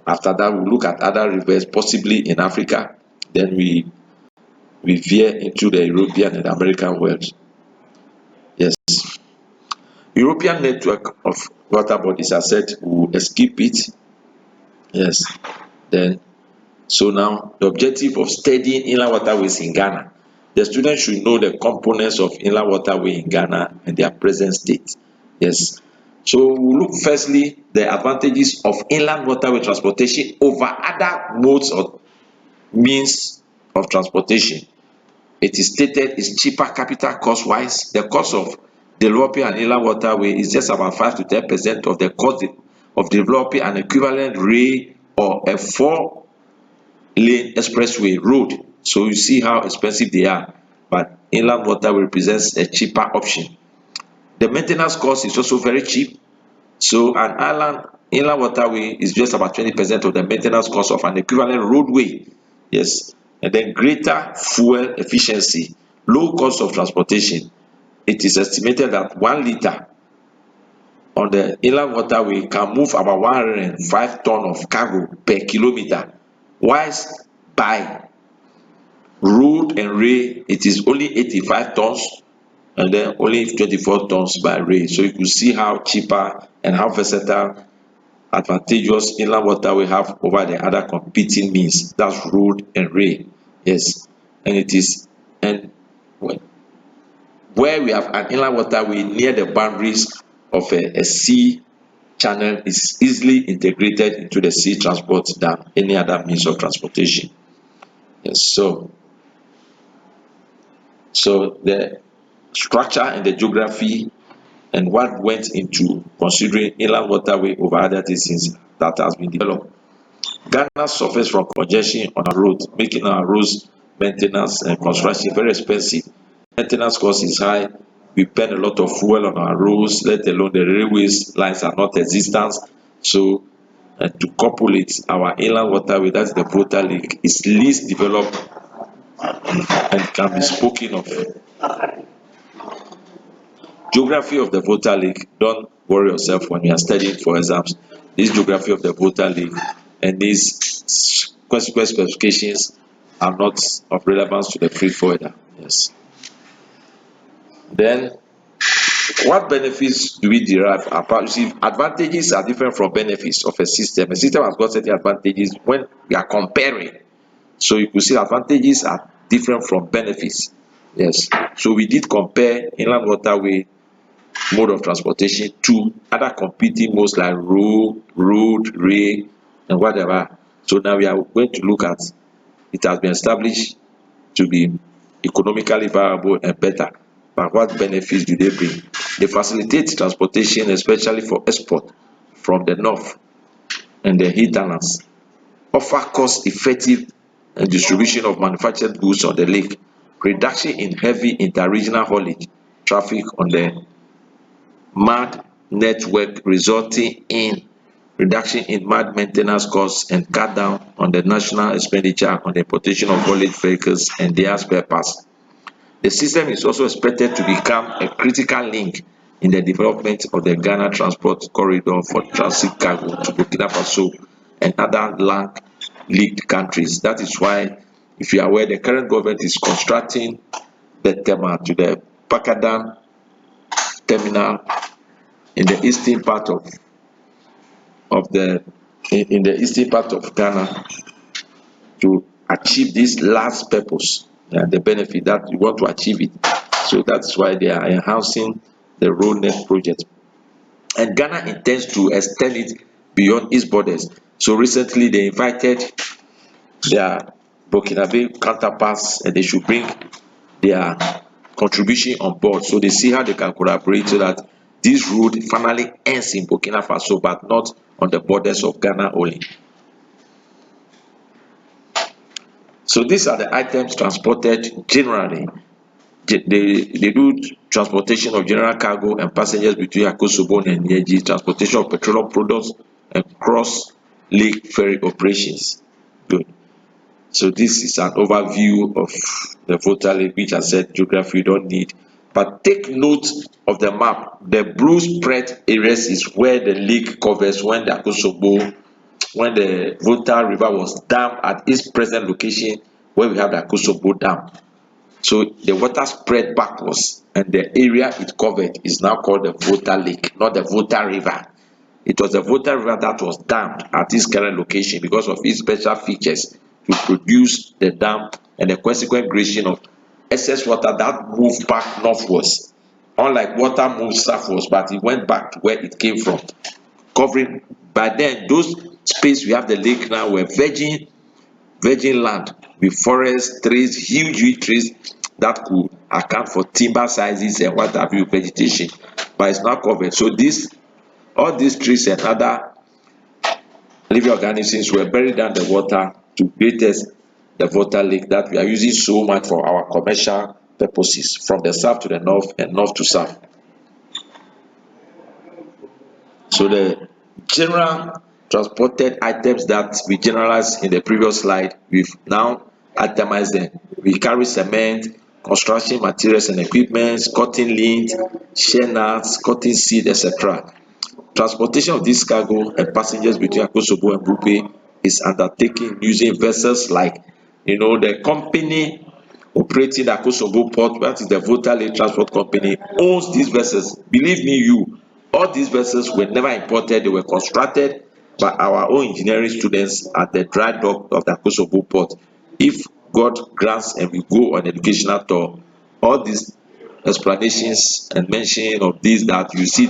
After that, we'll look at other rivers, possibly in Africa. Then we veer into the European and American world. Yes. European network of water bodies, I said, will skip it. Yes. Then, so now the objective of studying inland waterways in Ghana. The student should know the components of inland waterway in Ghana and their present state. Yes. So we'll look firstly the advantages of inland waterway transportation over other modes or means of transportation. It is stated it's cheaper capital cost wise. The cost of developing an inland waterway is just about 5 to 10% of the cost of developing an equivalent rail or a 4-lane expressway road. So you see how expensive they are, but inland waterway represents a cheaper option. The maintenance cost is also very cheap. So an inland waterway is just about 20% of the maintenance cost of an equivalent roadway. Yes. And then greater fuel efficiency, low cost of transportation. It is estimated that 1 liter on the inland waterway can move about 105 tons of cargo per kilometer, whilst by road and rail it is only 85 tons and then only 24 tons by rail. So you can see how cheaper and how versatile, advantageous inland waterway have over the other competing means, that's road and rail. Yes. And it is, and where we have an inland waterway near the boundaries of a sea channel is easily integrated into the sea transport than any other means of transportation. Yes. So the structure and the geography and what went into considering inland waterway over other things that has been developed. Ghana suffers from congestion on our roads, making our roads maintenance and construction very expensive. Maintenance cost is high. We burn a lot of fuel on our roads, let alone the railways lines are not existent. So to couple it, our inland waterway, that's the Volta Lake, is least developed and can be spoken of. Geography of the Volta Lake, don't worry yourself when you are studying for exams. This geography of the Volta Lake and these consequent specifications are not of relevance to the freight forwarder. Yes. Then, what benefits do we derive apart? You see, advantages are different from benefits of a system. A system has got certain advantages when we are comparing. So you could see advantages are different from benefits. Yes. So we did compare inland waterway mode of transportation to other competing modes like road, rail, and whatever. So now we are going to look at it has been established to be economically viable and better. But what benefits do they bring? They facilitate transportation, especially for export from the north and the hinterlands, offer cost-effective distribution of manufactured goods on the lake, reduction in heavy interregional haulage traffic on the MAD network, resulting in reduction in MAD maintenance costs and cut down on the national expenditure on the importation of haulage vehicles and their spare parts. The system is also expected to become a critical link in the development of the Ghana Transport Corridor for transit cargo to Burkina Faso and other land-linked countries. That is why, if you are aware, the current government is constructing the terminal to the Pakadan terminal in the eastern part of the eastern part of Ghana to achieve this last purpose and the benefit that you want to achieve it. So that's why they are enhancing the RoadNet project. And Ghana intends to extend it beyond its borders. So recently they invited their Burkinabe counterparts and they should bring their contribution on board. So they see how they can collaborate so that this road finally ends in Burkina Faso but not on the borders of Ghana only. So these are the items transported generally. They do transportation of general cargo and passengers between Akosombo and Yeji, transportation of petroleum products, and cross-lake ferry operations. Good. So this is an overview of the Volta Lake, which I said geography you don't need. But take note of the map. The blue spread areas is where the lake covers when the Akosombo when the Volta River was dammed at its present location, where we have the Akosombo Dam. So the water spread backwards, and the area it covered is now called the Volta Lake, not the Volta River. It was the Volta River that was dammed at its current location because of its special features to produce the dam and the consequent gradation of excess water that moved back northwards. Unlike water moved southwards, but it went back to where it came from, covering. By then, those space we have the lake now were virgin land with forest trees, huge trees that could account for timber sizes and what have you, vegetation, but it's not covered. So this, all these trees and other living organisms were buried down the water to create the Volta Lake that we are using so much for our commercial purposes, from the south to the north and north to south. So the general transported items that we generalized in the previous slide, we've now itemized them. We carry cement, construction materials and equipment, cotton lint, shell nuts, cotton seed, etc. Transportation of this cargo and passengers between Akosombo and Bupe is undertaken using vessels like, the company operating the Akosombo port, that is the Volta Lake Transport Company, owns these vessels. Believe me, all these vessels were never imported, they were constructed by our own engineering students at the dry dock of the Akosombo port. If God grants and we go on educational tour, all these explanations and mentioning of this that you see